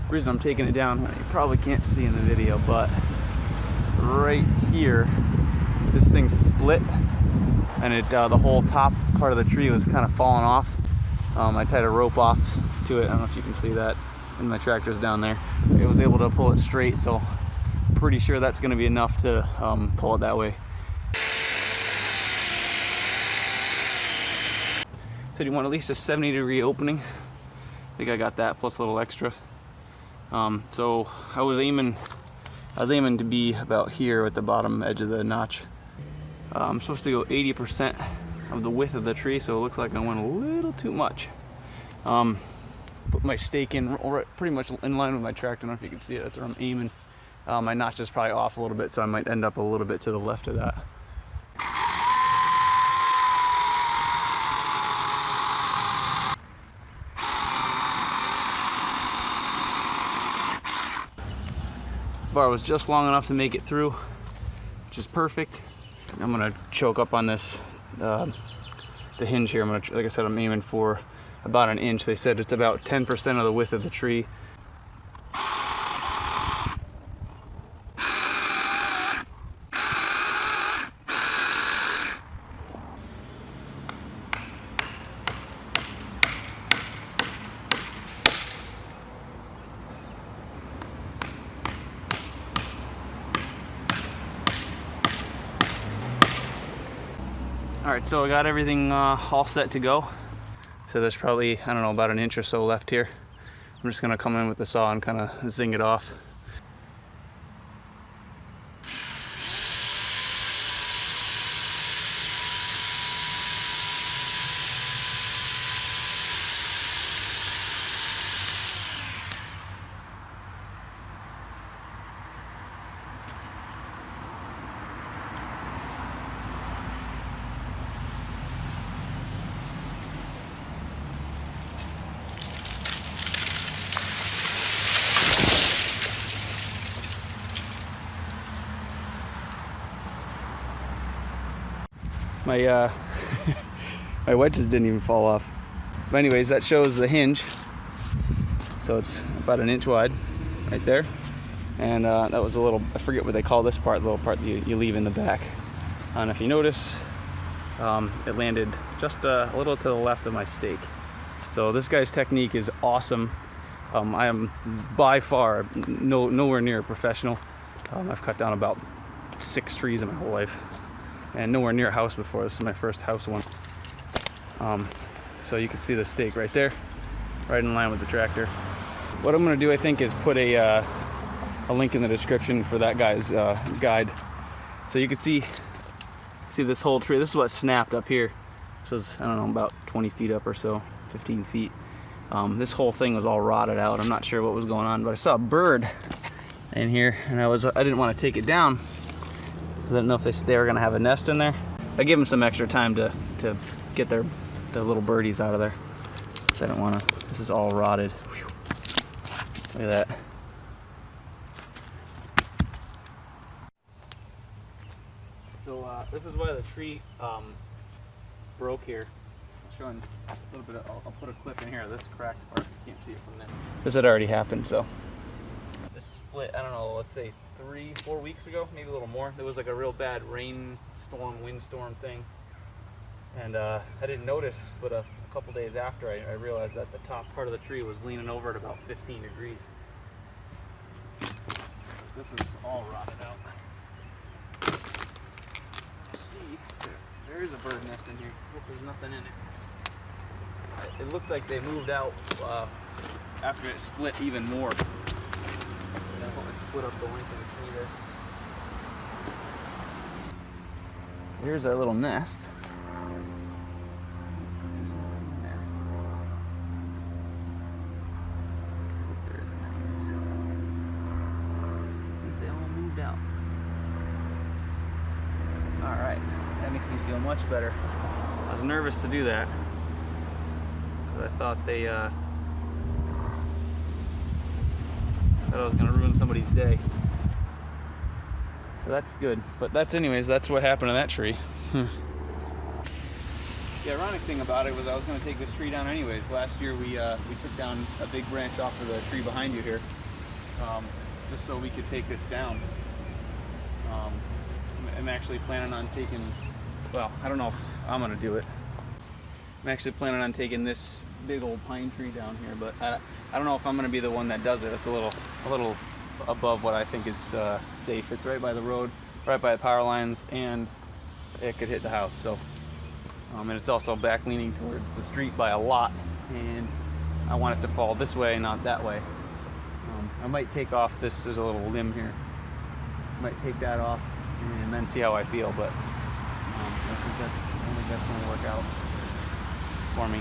The reason I'm taking it down, you probably can't see in the video, but right here, this thing split, and the whole top part of the tree was kind of falling off. I tied a rope off to it. I don't know if you can see that, and my tractor's down there. It was able to pull it straight, so pretty sure that's going to be enough to pull it that way. So you want at least a 70-degree opening. I think I got that plus a little extra. So I was aiming to be about here at the bottom edge of the notch. I'm supposed to go 80% of the width of the tree, so it looks like I went a little too much. Put my stake in pretty much in line with my tractor. I don't know if you can see it. That's where I'm aiming. My notch is probably off a little bit, so I might end up a little bit to the left of that. Bar was just long enough to make it through, which is perfect. I'm gonna choke up on this, the hinge here. Like I said, I'm aiming for about an inch. They said it's about 10% of the width of the tree. All right, so I got everything all set to go. So there's probably, I don't know, about an inch or so left here. I'm just gonna come in with the saw and kind of zing it off. My my wedges didn't even fall off. But anyways, that shows the hinge. So it's about an inch wide right there. And that was a little, I forget what they call this part, the little part that you leave in the back. And if you notice, it landed just a little to the left of my stake. So this guy's technique is awesome. I am by far nowhere near a professional. I've cut down about 6 trees in my whole life. And nowhere near a house before. This is my first house one. So you can see the stake right there, right in line with the tractor. What I'm going to do, I think, is put a link in the description for that guy's guide, so you can see this whole tree. This is what snapped up here. So it's, I don't know, about 20 feet up or so, 15 feet. This whole thing was all rotted out. I'm not sure what was going on, but I saw a bird in here, and I didn't want to take it down. I didn't know if they were gonna have a nest in there. I gave them some extra time to get their little birdies out of there. So I didn't wanna, this is all rotted. Whew. Look at that. So this is why the tree broke here. I'm showing a little bit I'll put a clip in here of this cracked part. You can't see it from there. This had already happened, so. This split, I don't know, let's say 3-4 weeks ago, maybe a little more. There was like a real bad rainstorm, windstorm thing, and I didn't notice, but a couple days after I realized that the top part of the tree was leaning over at about 15 degrees. This is all rotted out. See, there is a bird nest in here. Hope there's nothing in it. It looked like they moved out after it split even more. Split up the length of the tree there. Here's our little nest. There isn't anyways. I think they all moved out. Alright, that makes me feel much better. I was nervous to do that, because I thought I was gonna ruin somebody's day. So that's good. But anyways, that's what happened to that tree. The ironic thing about it was I was going to take this tree down anyways. Last year we took down a big branch off of the tree behind you here, just so we could take this down. I'm actually planning on taking, well, I don't know if I'm going to do it. I'm actually planning on taking this big old pine tree down here, but I don't know if I'm going to be the one that does it. It's a little above what I think is safe. It's right by the road, right by the power lines, and it could hit the house. So, and it's also back leaning towards the street by a lot, and I want it to fall this way, not that way. I might take off this. There's a little limb here. I might take that off and then see how I feel. But I think that's going to work out for me.